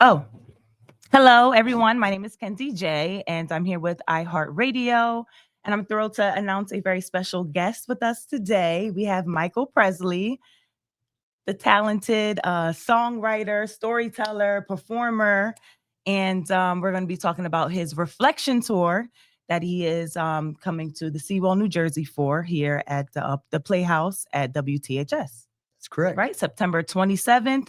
Oh, hello, everyone. My name is Kenzie J, and I'm here with iHeart Radio. And I'm thrilled to announce a very special guest with us today. We have Michael Presley, the talented songwriter, storyteller, performer. And we're going to be talking about his reflection tour that he is coming to the Seawall, New Jersey for here at the Playhouse at WTHS. That's correct. Right, September 27th.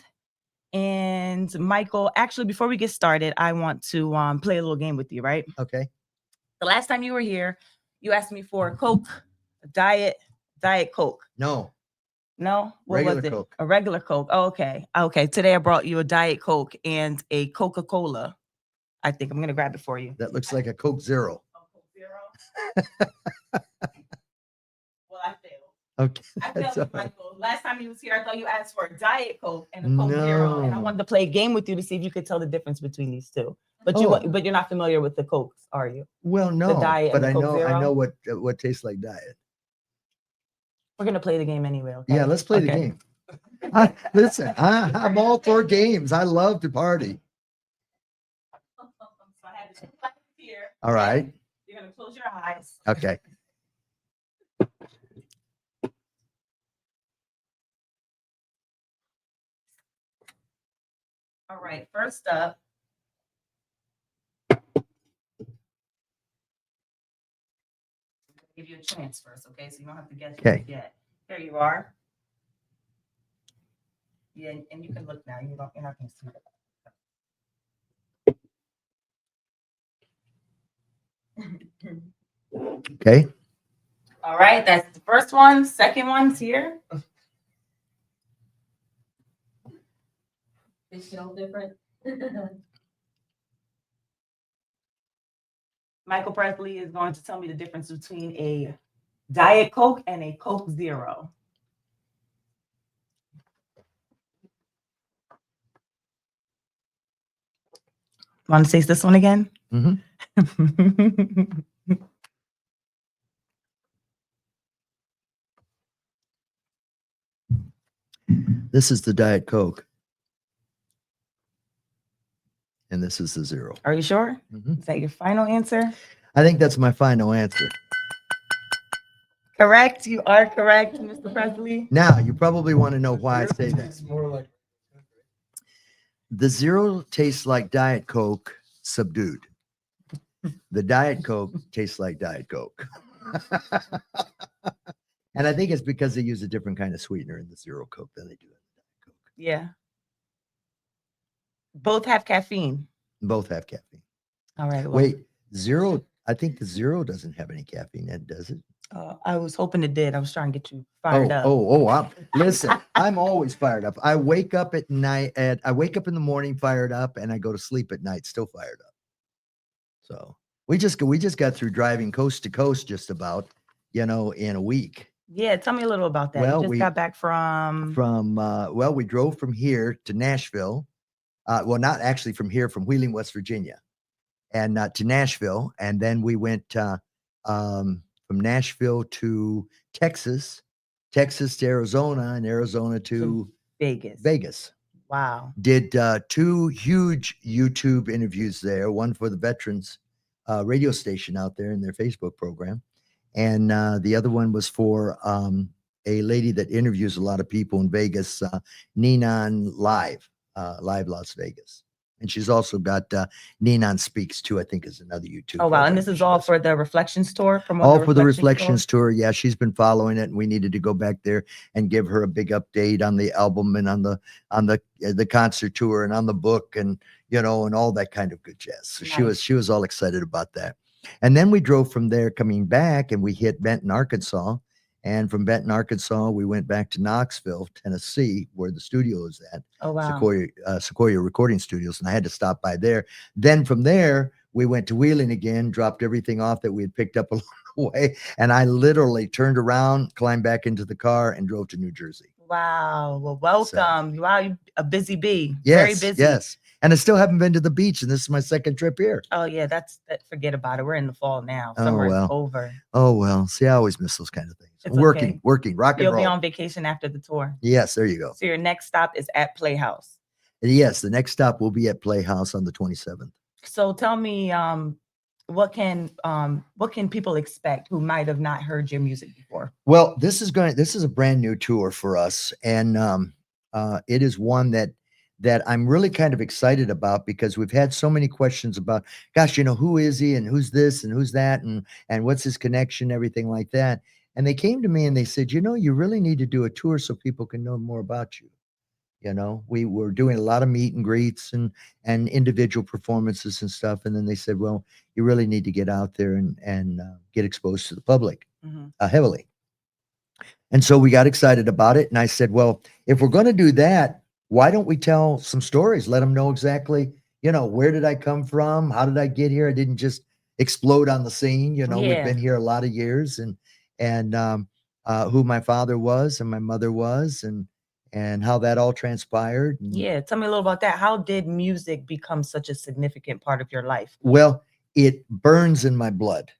And Michael, actually, before we get started, I want to play a little game with you, right? Okay. The last time you were here, you asked me for a Coke, a diet Coke. No. No? What Regular was it? Coke. A regular Coke. Oh, okay. Okay. Today I brought you a Diet Coke and a Coca-Cola. I think I'm going to grab it for you. That looks like a Coke Zero. Oh, Coke Zero? Well, I failed. Okay. I That's failed, all right. Michael. Last time you was here, I thought you asked for a Diet Coke and a Coke Zero, and I No. wanted to play a game with you to see if you could tell the difference between these two. But Oh. but you're not familiar with the Cokes, are you? Well, no, Diet but and I the Coke know Zero? what tastes like diet. We're gonna play the game anyway. Okay? Yeah, let's play the Okay. game. Listen, I'm all for games. I love to party. So I had to put it here. All right. You're gonna close your eyes. Okay. All right. First up. Give you a chance first, okay? So you don't have to guess Okay. yet. Here you are. Yeah, and you can look now. You're not gonna see it. Okay. All right, that's the first one. Second one's here. They smell different. Michael Presley is going to tell me the difference between a Diet Coke and a Coke Zero. Want to taste this one again? Mhm. This is the Diet Coke. And this is the Zero. Are you sure? Mhm. Is that your final answer? I think that's my final answer. Correct. You are correct, Mr. Presley. Now, you probably want to know why I say that. More like The Zero tastes like Diet Coke subdued. The Diet Coke tastes like Diet Coke. And I think it's because they use a different kind of sweetener in the Zero Coke than they do in the Diet Coke. Yeah. Both have caffeine. Both have caffeine. All right. Well, Wait, Zero, I think the Zero doesn't have any caffeine in it, does it? I was hoping it did. I was trying to get you fired up. Listen, I'm always fired up. I wake up at night I wake up in the morning fired up and I go to sleep at night still fired up. So we just got through driving coast to coast just about, in a week. Yeah, tell me a little about that. Well, You just got back from we drove from here to Nashville. Well, not actually from here, from Wheeling, West Virginia, and to Nashville, and then we went from Nashville to Texas to Arizona, and Arizona to Vegas. Wow. Did 2 huge YouTube interviews there, one for the veterans radio station out there in their Facebook program, and the other one was for a lady that interviews a lot of people in Vegas, Ninon Live Las Vegas. And she's also got Ninon Speaks too, I think is another YouTube. Oh, wow. And this is all for the Reflections tour? All for the Reflections tour. Yeah, she's been following it, and we needed to go back there and give her a big update on the album and on the concert tour and on the book and, and all that kind of good jazz. So Nice. she was all excited about that. And then we drove from there coming back, and we hit Benton, Arkansas. And from Benton, Arkansas, we went back to Knoxville, Tennessee, where the studio is at. Oh, wow. Sequoia Recording Studios, and I had to stop by there. Then from there, we went to Wheeling again, dropped everything off that we had picked up along the way, and I literally turned around, climbed back into the car, and drove to New Jersey. Wow. Well, welcome. Wow, you a busy bee. Yes, Very busy. yes. And I still haven't been to the beach, and this is my second trip here. Oh, yeah, forget about it. We're in the fall now. Summer is over. Oh, well. See, I always miss those kind of things. It's Working, okay. rock and You'll roll. be on vacation after the tour. Yes, there you go. So your next stop is at Playhouse. Yes, the next stop will be at Playhouse on the 27th. So tell me, what can people expect who might have not heard your music before? Well, this is a brand new tour for us, and it is one that I'm really kind of excited about because we've had so many questions about, gosh, who is he and who's this and who's that and what's his connection, everything like that. And they came to me and they said, you really need to do a tour so people can know more about you. We were doing a lot of meet and greets and individual performances and stuff. And then they said, well, you really need to get out there and get exposed to the public heavily. And so we got excited about it. And I said, well, if we're going to do that, why don't we tell some stories? Let them know exactly, where did I come from? How did I get here? I didn't just explode on the scene. We've Yeah. been here a lot of years and who my father was and my mother was and how that all transpired. And Yeah. Tell me a little about that. How did music become such a significant part of your life? well, it burns in my blood.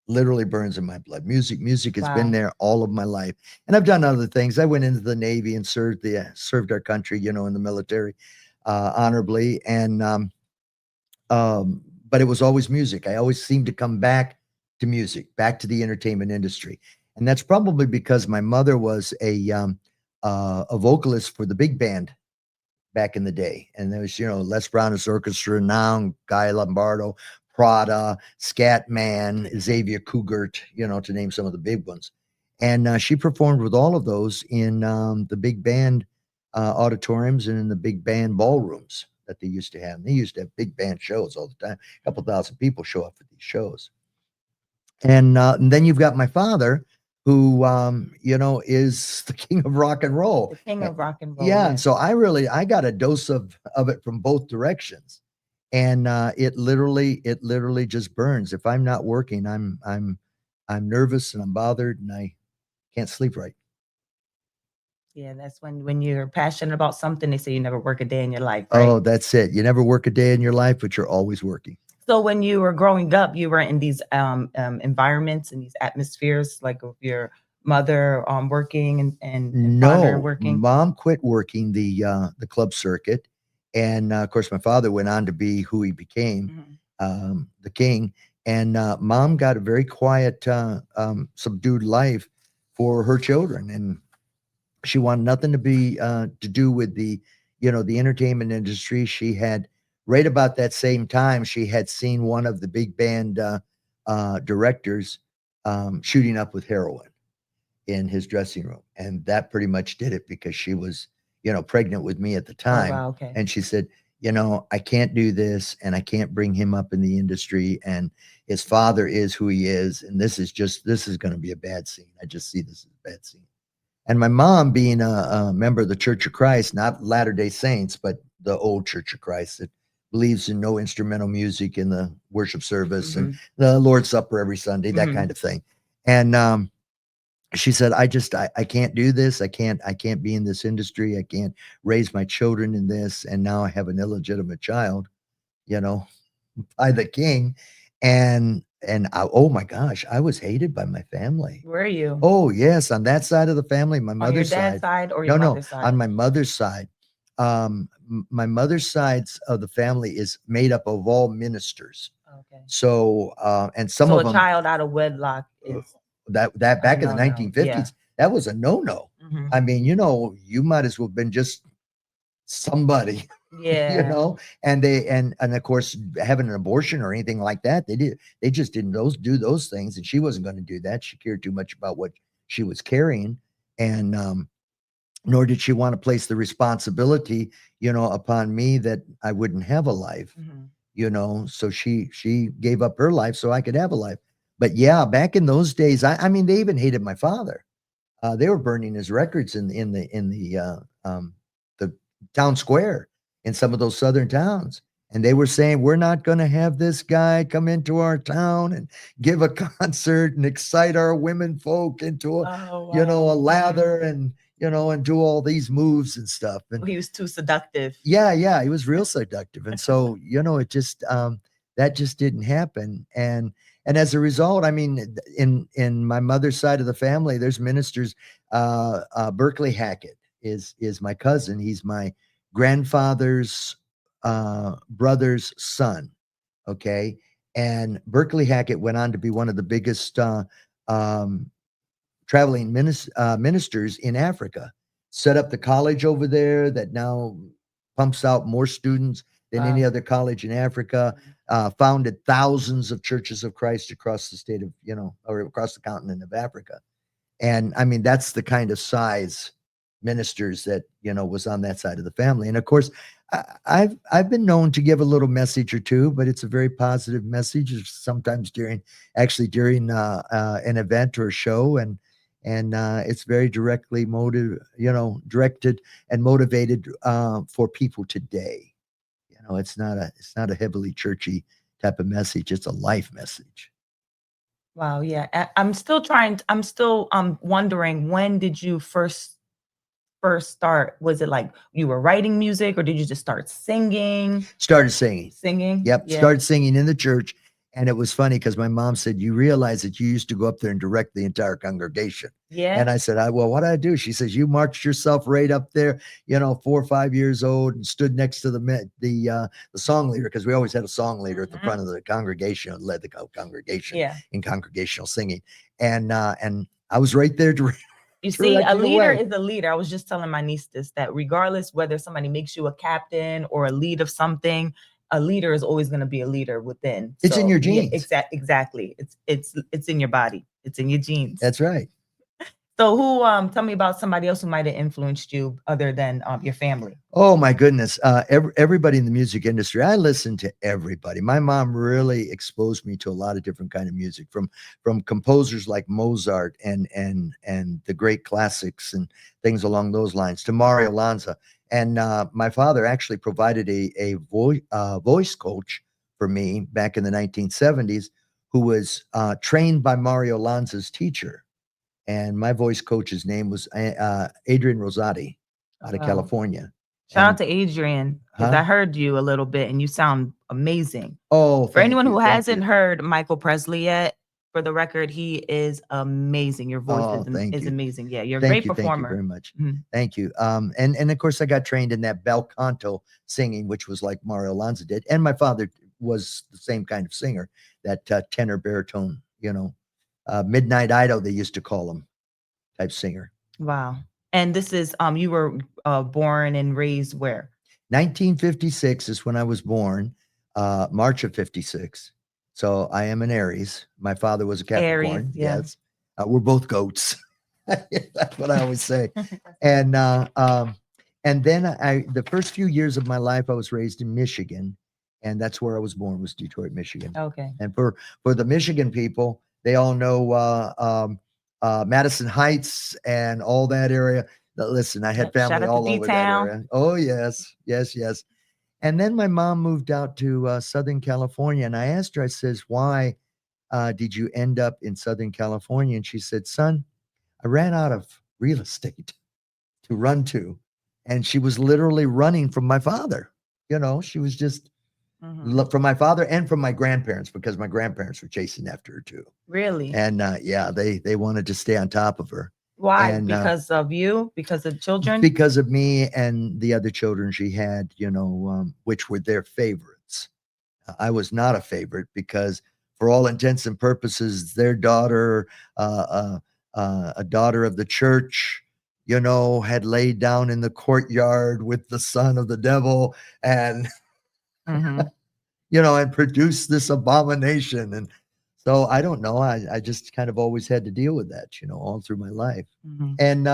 Literally burns in my blood. Music has been Wow. there all of my life. And I've done other things. I went into the Navy and served our country, in the military, honorably. And but it was always music. I always seemed to come back to music, back to the entertainment industry. And that's probably because my mother was a vocalist for the big band back in the day. And there was, Les Brown's orchestra now, Guy Lombardo, Prada, Scatman, Xavier Kugert, to name some of the big ones. And she performed with all of those in the big band auditoriums and in the big band ballrooms that they used to have. And they used to have big band shows all the time. A couple thousand people show up for these shows. And then you've got my father, who is the king of rock and roll. The king of rock and roll. Yeah, and so I got a dose of it from both directions, and it literally just burns. If I'm not working, I'm nervous and I'm bothered and I can't sleep right. Yeah, that's when you're passionate about something, they say you never work a day in your life, right? Oh, that's it. You never work a day in your life, but you're always working. So when you were growing up, you were in these environments and these atmospheres, like with your mother working and father No, working. mom quit working the club circuit, and of course, my father went on to be who he became, Mhm. the king. And mom got a very quiet, subdued life for her children, and she wanted nothing to do with the entertainment industry. She had right about that same time she had seen one of the big band directors shooting up with heroin in his dressing room. And that pretty much did it because she was, pregnant with me at the Oh time. wow, okay. And she said, I can't do this and I can't bring him up in the industry. And his father is who he is. And this is going to be a bad scene. I just see this as a bad scene. And my mom, being a member of the Church of Christ, not Latter day Saints, but the old Church of Christ that believes in no instrumental music in the worship service and the Lord's Supper every Sunday, that kind of thing. And she said, I can't do this. I can't be in this industry. I can't raise my children in this. And now I have an illegitimate child, you know, by the king. Oh my gosh, I was hated by my family. Were you Oh yes, on that side of the family, my on your mother's dad's side. side or your No, no, mother's side? on my mother's side. My mother's sides of the family is made up of all ministers. Okay. So, and some So of a them child out of wedlock is that a back in the no-no. Yeah. 1950s, that was a no-no. Mhm. I mean, you might as well have been just somebody, Yeah. and of course having an abortion or anything like that, they just didn't do those things, and she wasn't going to do that. She cared too much about what she was carrying, and nor did she want to place the responsibility, upon me that I wouldn't have a life, Mhm. so she gave up her life so I could have a life. But yeah, back in those days, I mean, they even hated my father. They were burning his records in the town square in some of those southern towns, and they were saying, "We're not going to have this guy come into our town and give a concert and excite our women folk into Oh a wow. lather and and do all these moves and stuff." And He was too seductive. yeah, he was real seductive. And so, it just that just didn't happen. And as a result, I mean, in my mother's side of the family, there's ministers. Berkeley Hackett is my cousin. He's my grandfather's brother's son. Okay. And Berkeley Hackett went on to be one of the biggest um, traveling ministers in Africa, set up the college over there that now pumps out more students than any Wow. other college in Africa, founded thousands of churches of Christ across the state of, or across the continent of Africa. And I mean, that's the kind of size ministers that, was on that side of the family. And of course, I've been known to give a little message or two, but it's a very positive message. Sometimes during an event or a show, and it's very directed and motivated for people today. It's not a heavily churchy type of message. It's a life message. Wow, yeah. I'm still wondering, when did you first start? Was it like you were writing music, or did you just start singing? Started singing. Singing? Yep. Yeah. Started singing in the church. And it was funny because my mom said, "You realize that you used to go up there and direct the entire congregation." Yeah. And I said, "Well, what did I do?" She says, "You marched yourself right up there, 4 or 5 years old, and stood next to the song leader, because we always had a song leader at the front of the congregation and led the congregation in congregational singing. And I was right there to You see, a leader away. is a leader. I was just telling my niece this, that regardless whether somebody makes you a captain or a lead of something, a leader is always going to be a leader within. It's in your genes. Yeah, exactly. It's in your body. It's in your genes. That's right. So tell me about somebody else who might have influenced you other than your family. Oh my goodness. Everybody in the music industry. I listen to everybody. My mom really exposed me to a lot of different kind of music, from composers like Mozart and the great classics and things along those lines, to Mario Lanza. And my father actually provided a voice coach for me back in the 1970s, who was trained by Mario Lanza's teacher. And my voice coach's name was Adrian Rosati out of California. Shout out to Adrian, because I heard you a little bit and you sound amazing. Oh, for anyone who hasn't heard Michael Presley yet, for the record, he is amazing. Your voice is amazing. Yeah, you're a great performer. Thank you very much. Thank you. And of course, I got trained in that bel canto singing, which was like Mario Lanza did. And my father was the same kind of singer, that tenor baritone, Midnight Idol, they used to call him, type singer. Wow. And this is, you were born and raised where? 1956 is when I was born, March of 56. So I am an Aries. My father was a Capricorn. Aries, yeah. Yes. We're both goats. That's what I always say. And then the first few years of my life, I was raised in Michigan, and that's where I was born, was Detroit, Michigan. Okay. And for the Michigan people, they all know Madison Heights and all that area. Listen, I had family all over that area. Oh, yes, yes, yes. And then my mom moved out to Southern California, and I asked her, I says, "Why did you end up in Southern California?" And she said, "Son, I ran out of real estate to run to." And she was literally running from my father. She was just from my father and from my grandparents, because my grandparents were chasing after her too. Really? And yeah, they wanted to stay on top of her. Why? And, because of you? Because of children? Because of me and the other children she had, which were their favorites. I was not a favorite, because for all intents and purposes, their daughter, a daughter of the church, had laid down in the courtyard with the son of the devil, and and produced this abomination. And so I don't know. I just kind of always had to deal with that, all through my life. And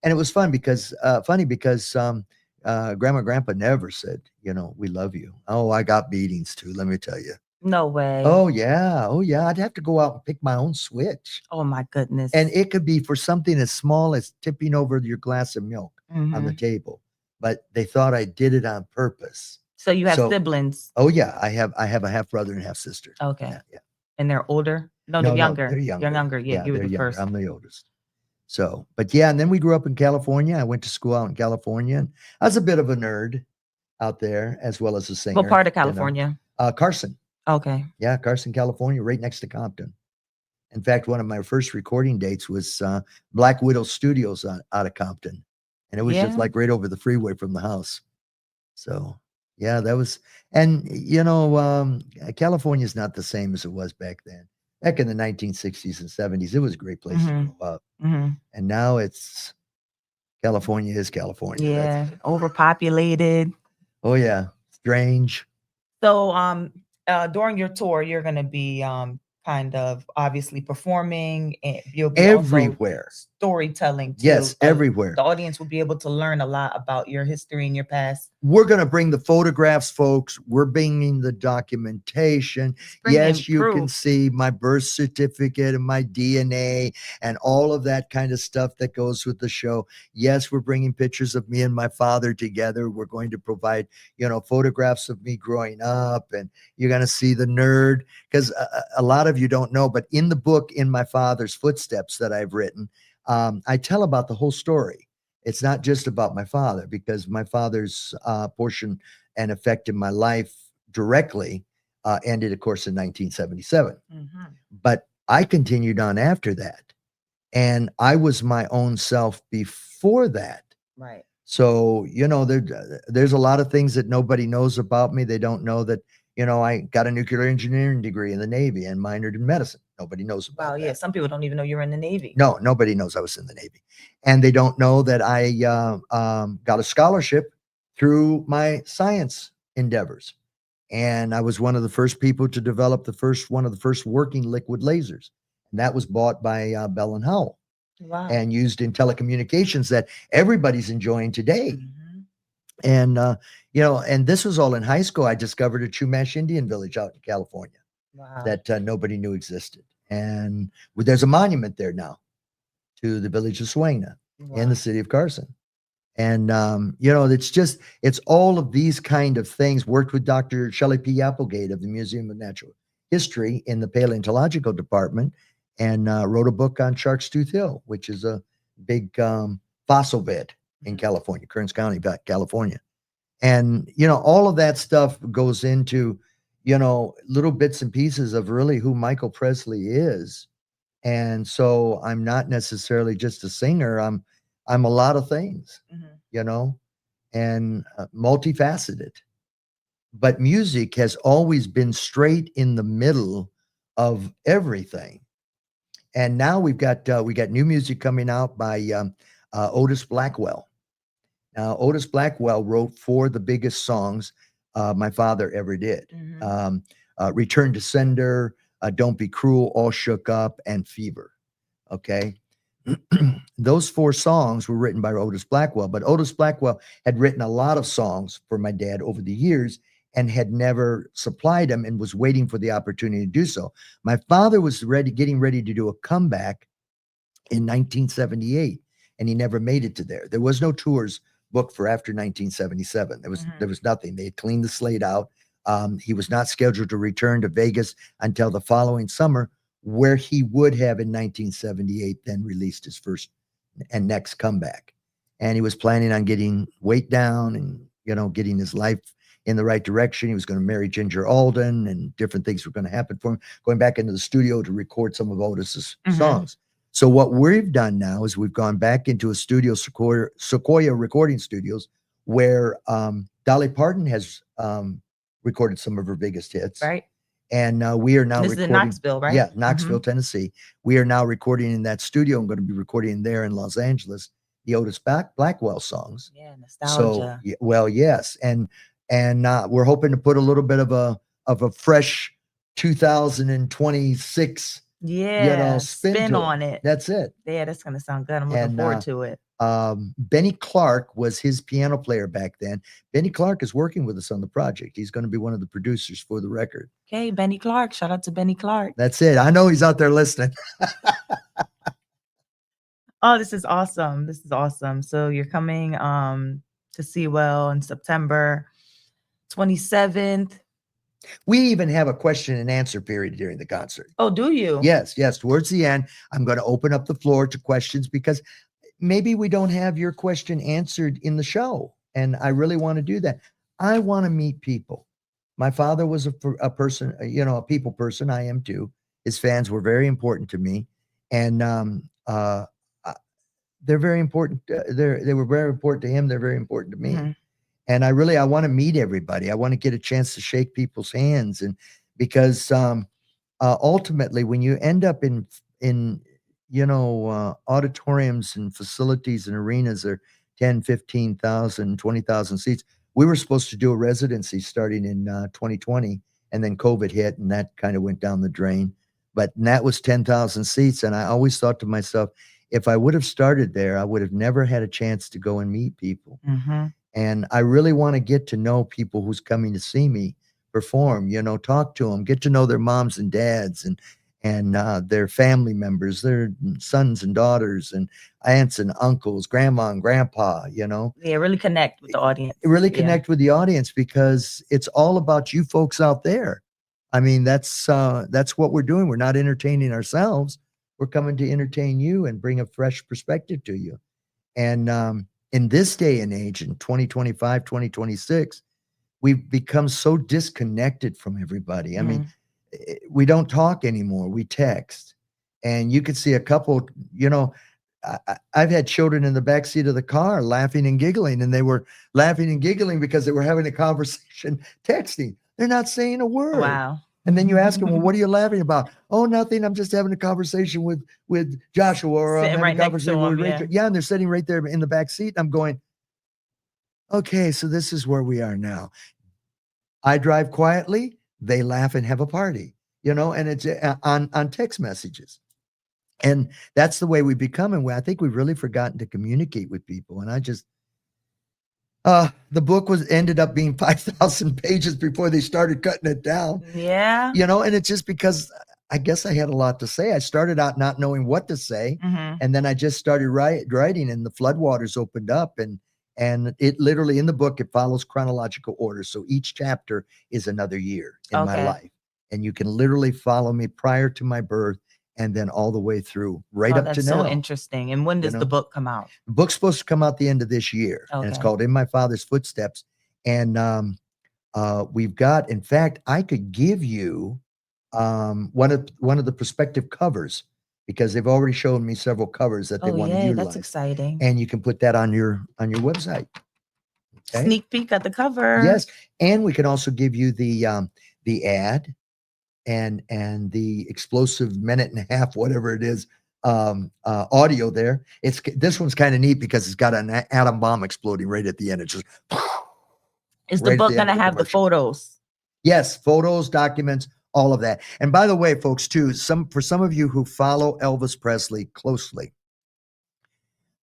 it was funny because grandma and grandpa never said, "We love you." Oh, I got beatings too, let me tell you. No way. Oh yeah. I'd have to go out and pick my own switch. Oh my goodness. And it could be for something as small as tipping over your glass of milk on the table. But they thought I did it on purpose. So you have siblings? Oh yeah, I have a half brother and half sister. Okay. Yeah. And they're older? No, they're younger. They're younger. You're younger. Yeah, you were the first. I'm the oldest. So, but yeah, and then we grew up in California. I went to school out in California, and I was a bit of a nerd out there, as well as a singer. What part of California? Carson. Okay. Yeah, Carson, California, right next to Compton. In fact, one of my first recording dates was Black Widow Studios out of Compton. And it was just like right over the freeway from the house. So yeah, that was, and California is not the same as it was back then. Back in the 1960s and 70s, it was a great place to Mm-hmm. grow up, Mm-hmm. and now it's California is California. That's Yeah, overpopulated. oh yeah, strange. So, during your tour, you're going to be kind of obviously performing, and you'll be also Everywhere. storytelling too. Yes, everywhere. The audience will be able to learn a lot about your history and your past. We're going to bring the photographs, folks. We're bringing the documentation. Just bring in Yes, you can proof. see my birth certificate and my DNA and all of that kind of stuff that goes with the show. Yes, we're bringing pictures of me and my father together. We're going to provide, photographs of me growing up, and you're going to see the nerd, because a lot of you don't know, but in the book, In My Father's Footsteps, that I've written, I tell about the whole story. It's not just about my father, because my father's portion and effect in my life directly ended, of course, in 1977. Mm-hmm. But I continued on after that. And I was my own self before that. Right. So, there's a lot of things that nobody knows about me. They don't know that, I got a nuclear engineering degree in the Navy and minored in medicine. Nobody knows Wow. about Yeah. that. Some people don't even know you're in the Navy. No, nobody knows I was in the Navy. And they don't know that I got a scholarship through my science endeavors. And I was one of the first people to develop one of the first working liquid lasers. And that was bought by Bell and Howell Wow. and used in telecommunications that everybody's enjoying today. Mm-hmm. And, and this was all in high school. I discovered a Chumash Indian village out in California Wow. that nobody knew existed. And there's a monument there now to the village of Suena in the Wow. city of Carson. And it's all of these kind of things. Worked with Dr. Shelley P. Applegate of the Museum of Natural History in the paleontological department, and wrote a book on Shark's Tooth Hill, which is a big fossil bed in Mm-hmm. California, Kearns County, California. And all of that stuff goes into little bits and pieces of really who Michael Presley is. And so I'm not necessarily just a singer. I'm a lot of things, Mm-hmm. you know, and multifaceted. But music has always been straight in the middle of everything. And now we got new music coming out by Otis Blackwell. Now, Otis Blackwell wrote four of the biggest songs my father ever did. Mm-hmm. Return to Sender, Don't Be Cruel, All Shook Up, and Fever. Okay. Those four songs were written by Otis Blackwell, but Otis Blackwell had written a lot of songs for my dad over the years and had never supplied them and was waiting for the opportunity to do so. My father was getting ready to do a comeback in 1978, and he never made it to there. There was no tours booked for after 1977. There was Mm-hmm. there was nothing. They had cleaned the slate out. He was not scheduled to return to Vegas until the following summer, where he would have in 1978 then released his first and next comeback. And he was planning on getting weight down and getting his life in the right direction. He was going to marry Ginger Alden, and different things were going to happen for him. Going back into the studio to record some of Otis's songs. So what we've done now is we've gone back into a studio, Sequoia Recording Studios, where Dolly Parton has recorded some of her biggest hits. Right. And we are now This is in recording. Knoxville, right? Yeah, Knoxville, Tennessee. We are now recording in that studio. I'm going to be recording there in Los Angeles the Otis Blackwell songs. Yeah, So, nostalgia. well, yes, and we're hoping to put a little bit of a fresh 2026 Yeah, spin spin to it. on it. That's it. Yeah, that's gonna sound good. I'm looking And forward to it. Benny Clark was his piano player back then. Benny Clark is working with us on the project. He's going to be one of the producers for the record. Okay, Benny Clark. Shout out to Benny Clark. That's it. I know he's out there listening. Oh, this is awesome. This is awesome. So you're coming to Sewell in September 27th. We even have a question and answer period during the concert. Oh, do you? Yes, yes. Towards the end, I'm going to open up the floor to questions, because maybe we don't have your question answered in the show. And I really want to do that. I want to meet people. My father was a person, a people person. I am too. His fans were very important to me. And they're very important. They were very important to him. They're very important to me. Mhm. And I want to meet everybody. I want to get a chance to shake people's hands, and because ultimately, when you end up in auditoriums and facilities and arenas are 10, 15,000, 20,000 seats. We were supposed to do a residency starting in 2020, and then COVID hit, and that kind of went down the drain. But that was 10,000 seats, and I always thought to myself, if I would have started there, I would have never had a chance to go and meet people. Mm-hmm. And I really want to get to know people who's coming to see me perform, talk to them, get to know their moms and dads and their family members, their sons and daughters and aunts and uncles, grandma and grandpa, Yeah, really connect with the audience. really connect with the audience, because it's all about you folks out there. I mean, that's what we're doing. We're not entertaining ourselves. We're coming to entertain you and bring a fresh perspective to you. And in this day and age, in 2025, 2026, we've become so disconnected from everybody. I mean, we don't talk anymore. We text. And you could see a couple, I've had children in the backseat of the car laughing and giggling, and they were laughing and giggling because they were having a conversation texting. They're not saying a word. Wow. And then you ask them, well, what are you laughing about? Oh, nothing. I'm just having a conversation with Joshua, or I'm Sitting having right a next conversation to with him, Rachel. Yeah, and they're sitting right there in the back seat. I'm going, okay, so this is where we are now. I drive quietly. They laugh and have a party, and it's on text messages. And that's the way we become. And I think we've really forgotten to communicate with people. And I just, the book ended up being 5,000 pages before they started cutting it down. Yeah. And it's just because I guess I had a lot to say. I started out not knowing what to say. Mm-hmm. And then I just started writing, and the floodwaters opened up, and it literally, in the book, it follows chronological order. So each chapter is another year in my life. And you can literally follow me prior to my birth and then all the way through up to now. That's so interesting. And when does the book come out? The book's supposed to come out the end of this year. Okay. And it's called In My Father's Footsteps. And we've got, in fact, I could give you one of the prospective covers, because they've already shown me several covers that they want to utilize. That's exciting. And you can put that on your website. Okay? Sneak peek at the cover. Yes, and we can also give you the ad and the explosive minute and a half, whatever it is, audio there. This one's kind of neat because it's got an atom bomb exploding right at the end. It's just. Is the book going to have the photos? Yes, photos, documents, all of that. And by the way, folks, too, for some of you who follow Elvis Presley closely,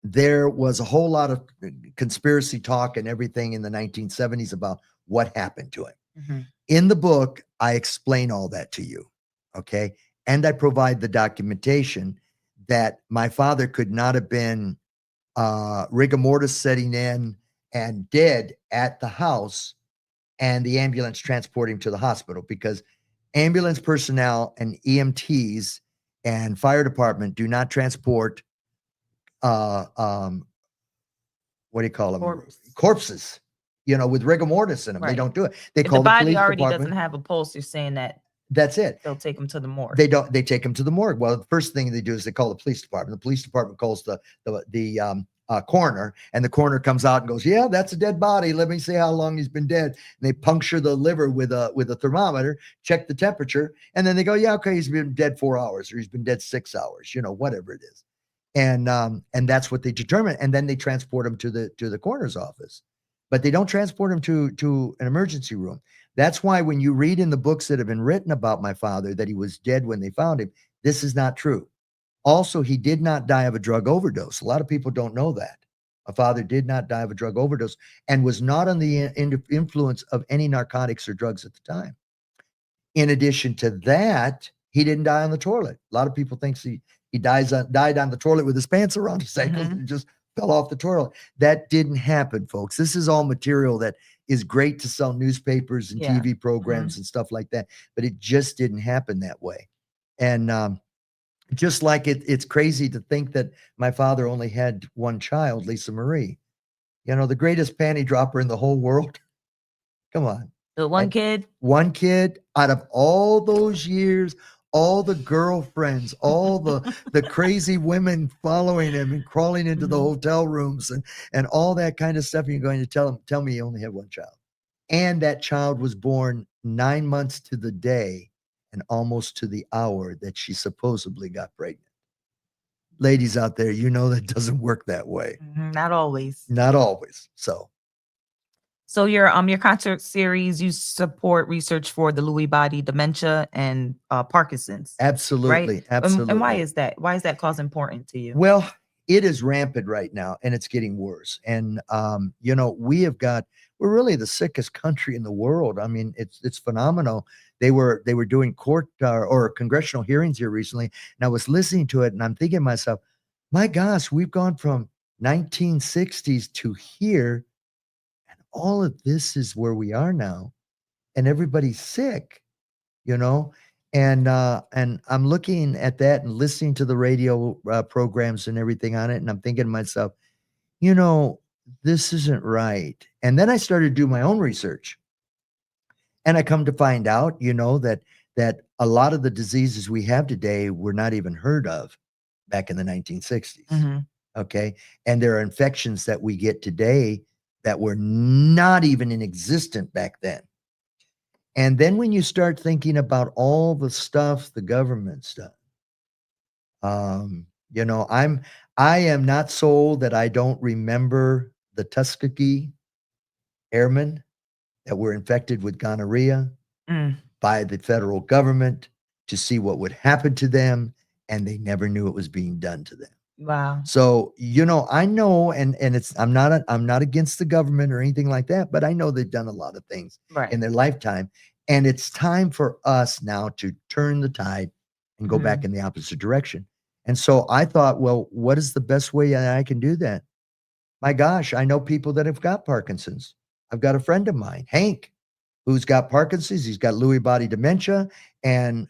there was a whole lot of conspiracy talk and everything in the 1970s about what happened to him. Mm-hmm. In the book, I explain all that to you, okay? And I provide the documentation that my father could not have been rigor mortis setting in and dead at the house and the ambulance transport him to the hospital, because ambulance personnel and EMTs and fire department do not transport what do you call them? Corpses, with rigor mortis in them. Right. They don't do it. They call the police department. The body already doesn't have a pulse, you're saying that's it. They'll take them to the morgue. They take them to the morgue. Well, the first thing they do is they call the police department. The police department calls the coroner, and the coroner comes out and goes, yeah, that's a dead body. Let me see how long he's been dead. And they puncture the liver with a thermometer, check the temperature, and then they go, yeah, okay, he's been dead 4 hours, or he's been dead 6 hours, whatever it is. And that's what they determine. And then they transport him to the coroner's office, but they don't transport him to an emergency room. That's why when you read in the books that have been written about my father that he was dead when they found him, this is not true. Also, he did not die of a drug overdose. A lot of people don't know that. My father did not die of a drug overdose and was not on the influence of any narcotics or drugs at the time. In addition to that, he didn't die on the toilet. A lot of people think he died on the toilet with his pants around his ankles and just fell off the toilet. That didn't happen, folks. This is all material that is great to sell newspapers and TV programs and stuff like that, but it just didn't happen that way. And just like it's crazy to think that my father only had one child, Lisa Marie, the greatest panty dropper in the whole world. Come on. The one kid out of all those years, all the girlfriends, all the crazy women following him and crawling into the Mhm. hotel rooms and all that kind of stuff. And you're going to tell me you only have one child. And that child was born 9 months to the day and almost to the hour that she supposedly got pregnant. Ladies out there, you know that doesn't work that way. Not always. Not always. So So your concert series, you support research for the Lewy body dementia and Parkinson's, right? absolutely, And why absolutely. is that? Why is that cause important to you? Well, it is rampant right now and it's getting worse. And we're really the sickest country in the world. I mean, it's phenomenal. They were doing court or congressional hearings here recently, and I was listening to it and I'm thinking to myself, my gosh, we've gone from 1960s to here, and all of this is where we are now, and everybody's sick, you know. And I'm looking at that and listening to the radio programs and everything on it, and I'm thinking to myself, you know, this isn't right. And then I started to do my own research, and I come to find out, that a lot of the diseases we have today were not even heard of back in the 1960s. Mhm. Okay, and there are infections that we get today that were not even in existence back then. And then when you start thinking about all the stuff the government's done, you know, I am not sold that I don't remember the Tuskegee airmen that were infected with gonorrhea Mm. by the federal government to see what would happen to them, and they never knew it was being done to them. Wow. So, I know, and it's I'm not against the government or anything like that, but I know they've done a lot of things Right. in their lifetime, and it's time for us now to turn the tide and go back Mhm. in the opposite direction. And so I thought, well, what is the best way that I can do that? My gosh, I know people that have got Parkinson's. I've got a friend of mine, Hank, who's got Parkinson's. He's got Lewy body dementia, and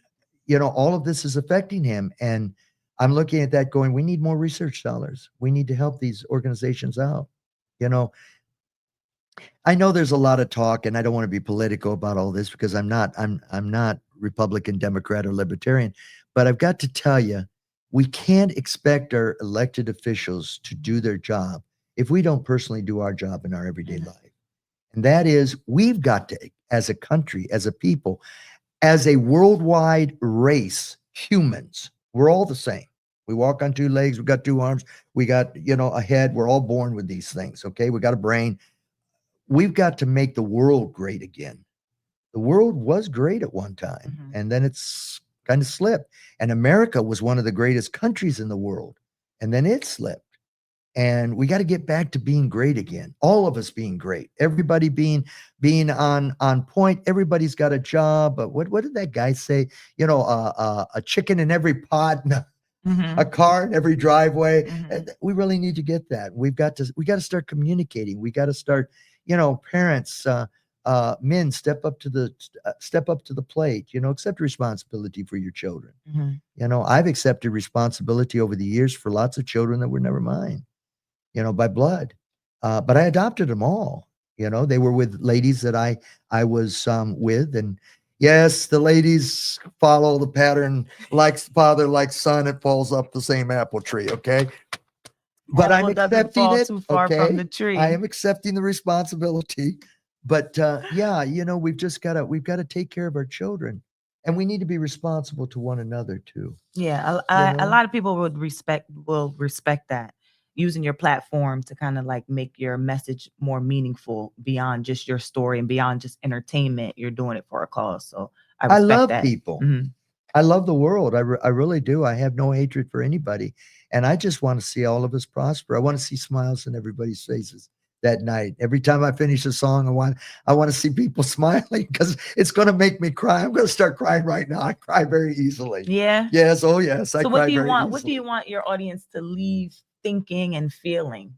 all of this is affecting him. And I'm looking at that, going, we need more research dollars. We need to help these organizations out. You know, I know there's a lot of talk, and I don't want to be political about all this because I'm not. I'm not Republican, Democrat, or Libertarian. But I've got to tell you, we can't expect our elected officials to do their job if we don't personally do our job in our everyday Mhm. life. And that is, we've got to, as a country, as a people, as a worldwide race, humans, we're all the same. We walk on two legs, we got two arms, we got, a head. We're all born with these things, okay? We got a brain. We've got to make the world great again. The world was great at one time, Mhm. and then it's kind of slipped. And America was one of the greatest countries in the world, and then it slipped. And we got to get back to being great again. All of us being great. Everybody being on point. Everybody's got a job. But what did that guy say? A chicken in every pot, and a Mhm. car in every driveway. Mhm. And we really need to get that. We got to start communicating. We got to start, parents, men, step up to the plate. Accept responsibility for your children. Mhm. I've accepted responsibility over the years for lots of children that were never mine, by blood. But I adopted them all. They were with ladies that I was with, and yes, the ladies follow the pattern, like father, like son. It falls up the same apple tree. Okay, but I'm Apple doesn't accepting fall it. too far from Okay, the I tree. am accepting the responsibility. But yeah, we've got to take care of our children, and we need to be responsible to one another too. Yeah, You a know, lot of people will respect that, using your platform to kind of like make your message more meaningful beyond just your story and beyond just entertainment. You're doing it for a cause, so I I respect love that. people. Mhm. I love the world. I really do. I have no hatred for anybody. And I just want to see all of us prosper. I want to see smiles on everybody's faces that night. Every time I finish a song, I want to see people smiling because it's going to make me cry. I'm going to start crying right now. I cry very easily. Yeah. Yes, oh yes, I So what cry do you very want? What do you easily. want your audience to leave thinking and feeling?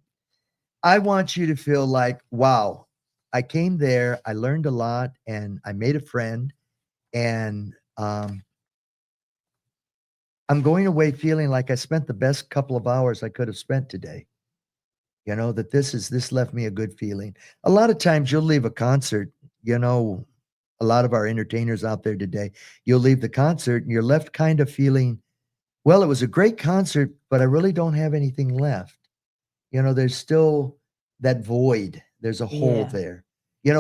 I want you to feel like, wow, I came there, I learned a lot, and I made a friend, and I'm going away feeling like I spent the best couple of hours I could have spent today. That this left me a good feeling. A lot of times you'll leave a concert, you know, a lot of our entertainers out there today, you'll leave the concert and you're left kind of feeling, well, it was a great concert, but I really don't have anything left. There's still that void. There's a hole Yeah. there.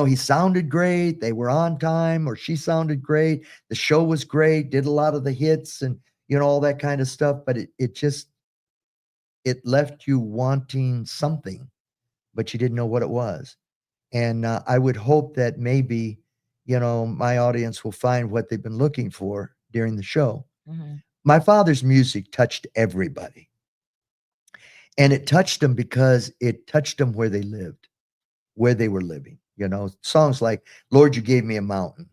He sounded great. They were on time, or she sounded great. The show was great, did a lot of the hits and, all that kind of stuff. But it just, it left you wanting something, but you didn't know what it was. And I would hope that maybe, my audience will find what they've been looking for during the show. Mhm. My father's music touched everybody. And it touched them because it touched them where they lived, where they were living. Songs like Lord, You Gave Me a Mountain,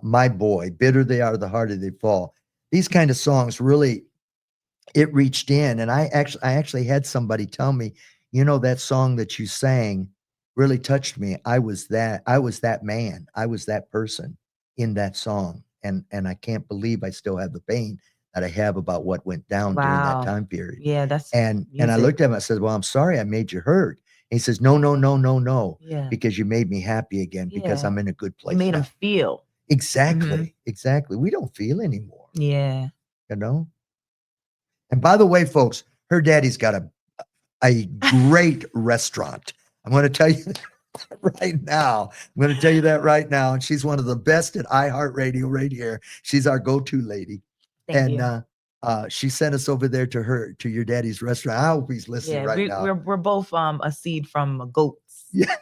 My Boy, Bitter They Are, the Harder They Fall. These kind of songs really, it reached in. And I actually had somebody tell me, that song that you sang really touched me. I was that man. I was that person in that song. And I can't believe I still have the pain that I have about what went down during that Wow. time period. Yeah, that's And I music. looked at him, I said, "Well, I'm sorry I made you hurt." And he says, "No, no, no, no, no, Yeah. because you made me happy again because Yeah. I'm in a good You place made him now." feel. Mhm. Exactly. Exactly. We don't feel anymore, Yeah. you know? And by the way, folks, her daddy's got a great restaurant. I'm going to tell you that right now. I'm going to tell you that right now. And she's one of the best at iHeartRadio right here. She's our go-to lady. Thank And you. she sent us over there to your daddy's restaurant. I hope he's listening Yeah, right we now. we're both a seed from goats. Yeah.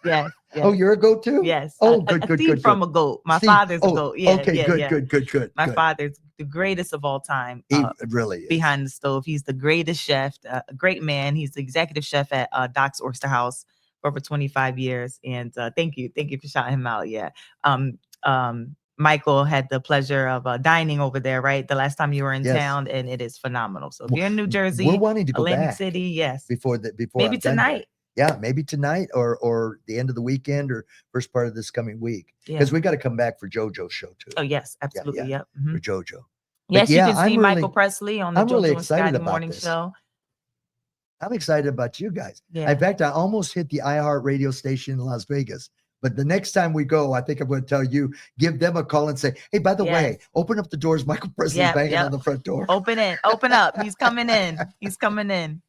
Yes, Oh, yes, you're a goat too? yes. Oh, A good, good, seed good, good. from a goat. My See, father's a oh, goat. Yeah, okay, yeah, good, yeah. good, good, good, My good. father's the greatest of all time. He really is. Behind the stove, he's the greatest chef. A great man. He's the executive chef at Doc's Oyster House for over 25 years. And thank you for shouting him out. Yeah. Michael had the pleasure of dining over there, right? The last time you were in Yes. town, and it is phenomenal. So if W- you're in New We're Jersey, wanting to go Atlantic back City, yes, before maybe I'm done here. tonight. Yeah, maybe tonight or the end of the weekend or first part of this coming week. Yeah. Because we got to come back for JoJo's show too. Oh yes, Yeah, absolutely. yeah, Yep. for Mhm. JoJo. But Yes, you yeah, can see Michael Presley on the I'm really JoJo and excited Scotty about Morning this. Show. I'm excited about you guys. In Yeah. fact, I almost hit the iHeart radio station in Las Vegas. But the next time we go, I think I'm going to tell you, give them a call and say, "Hey, by the way, Yes. open up the doors. Michael Presley's Yep. banging on Yep. the front door." Open it. Open up. He's coming in. He's coming in.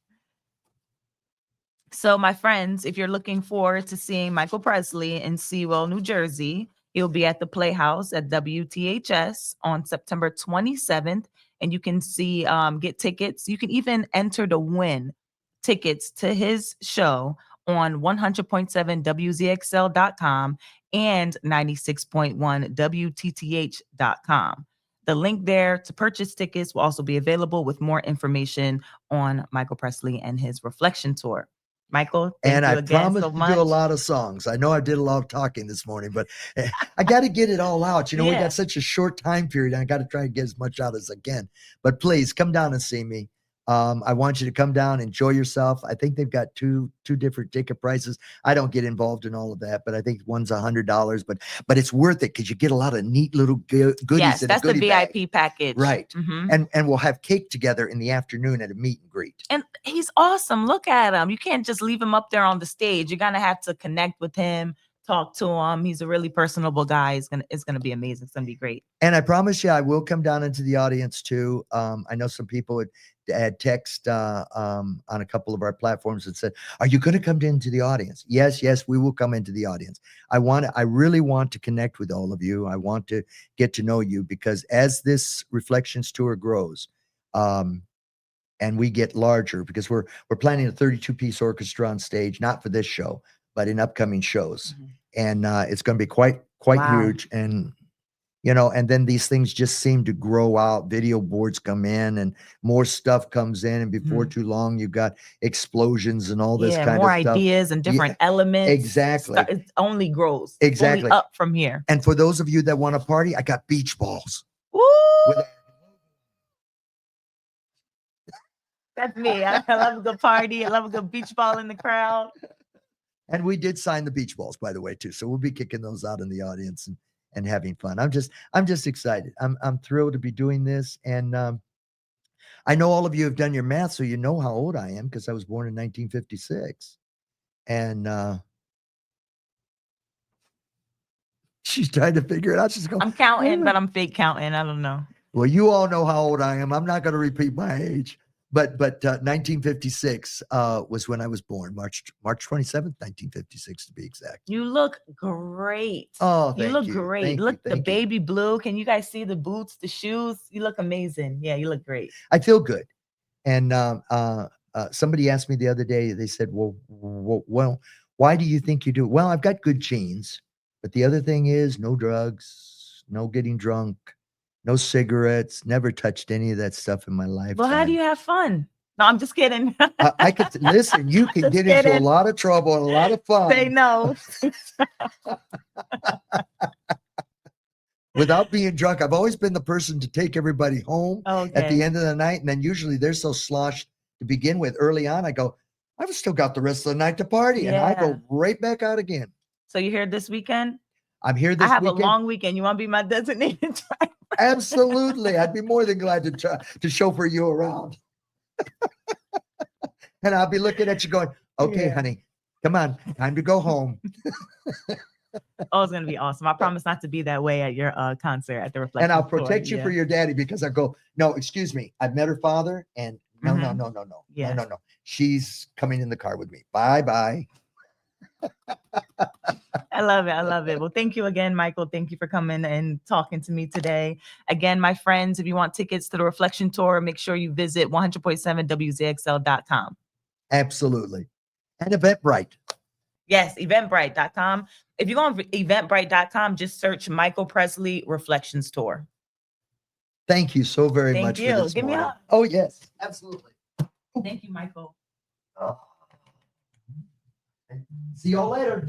So, my friends, if you're looking forward to seeing Michael Presley in Sewell, New Jersey, he'll be at the Playhouse at WTHS on September 27th. And you can get tickets. You can even enter to win tickets to his show on 100.7 WZXL.com and 96.1 WTTH.com. The link there to purchase tickets will also be available with more information on Michael Presley and his Reflection Tour. Michael, And thank I you again promised so to do a much. lot of songs. I know I did a lot of talking this morning, but I got to get it all out. We Yeah. got such a short time period. And I got to try and get as much out as I can. But please come down and see me. I want you to come down, enjoy yourself. I think they've got two different ticket prices. I don't get involved in all of that, but I think one's $100. But it's worth it because you get a lot of neat little goodies Yes, in a that's the goodie bag. VIP package. Right. Mhm. And we'll have cake together in the afternoon at a meet and greet. And he's awesome. Look at him. You can't just leave him up there on the stage. You're gonna have to connect with him, talk to him. He's a really personable guy. It's gonna be amazing. It's gonna be great. And I promise you, I will come down into the audience too. I know some people had text on a couple of our platforms that said, "Are you going to come into the audience?" Yes, yes, we will come into the audience. I really want to connect with all of you. I want to get to know you because as this Reflections tour grows, and we get larger, because we're planning a 32-piece orchestra on stage, not for this show, but in upcoming shows, Mhm. and it's going to be quite Wow. huge. And and then these things just seem to grow out. Video boards come in and more stuff comes in. And before Mhm. too long, you've got explosions and all this Yeah, kind more of stuff. ideas and Yeah, different elements. exactly. It only grows. It's only Exactly. up from here. And for those of you that want to party, I got beach balls. Woo! With- That's me. I love a good party. I love a good beach ball in the crowd. And we did sign the beach balls, by the way, too. So we'll be kicking those out in the audience and having fun. I'm just excited. I'm thrilled to be doing this. And I know all of you have done your math, so you know how old I am because I was born in 1956. And She's trying to figure it out. She's going, I'm counting, but I'm fake counting. I don't know. well, you all know how old I am. I'm not going to repeat my age. But 1956 was when I was born, March 27th, 1956 to be exact. You look great. Oh, You thank look you. great. Thank you. Look, the Thank you. baby blue. Can you guys see the boots, the shoes? You look amazing. Yeah, you look great. I feel good. And somebody asked me the other day, they said, well, why do you think you do? Well, I've got good genes. But the other thing is no drugs, no getting drunk, no cigarettes, never touched any of that stuff in my lifetime. Well, how do you have fun? No, I'm just kidding. I could listen, you can Just get into a kidding. lot of trouble and a lot of Say fun no. without being drunk. I've always been the person to take everybody home at the Okay. end of the night. And then usually they're so sloshed to begin with early on. I go, I've still got the rest of the night to party. And I Yeah. go right back out again. So you're here this weekend? I'm here I this have weekend. a long weekend. You want to be my designated driver? Absolutely. I'd be more than glad to chauffeur you around. And I'll be looking at you going, okay, Yeah. honey, come on, time to go home. Oh, it's gonna be awesome. I promise not to be that way at your concert at the Reflection. And I'll Tour. protect you Yeah. for your daddy because I go, no, excuse me. I've met her father and no. Yeah. No. She's coming in the car with me. Bye. I love it. I love it. Well, thank you again, Michael. Thank you for coming and talking to me today. Again, my friends, if you want tickets to the Reflection Tour, make sure you visit 100.7wzxl.com. Absolutely. And Eventbrite. Yes, eventbrite.com. If you go on eventbrite.com, just search Michael Presley Reflections Tour. Thank you so very Thank much you. for this Give me a morning. hug. Oh, yes, absolutely. Thank you, Michael. Oh. See y'all later.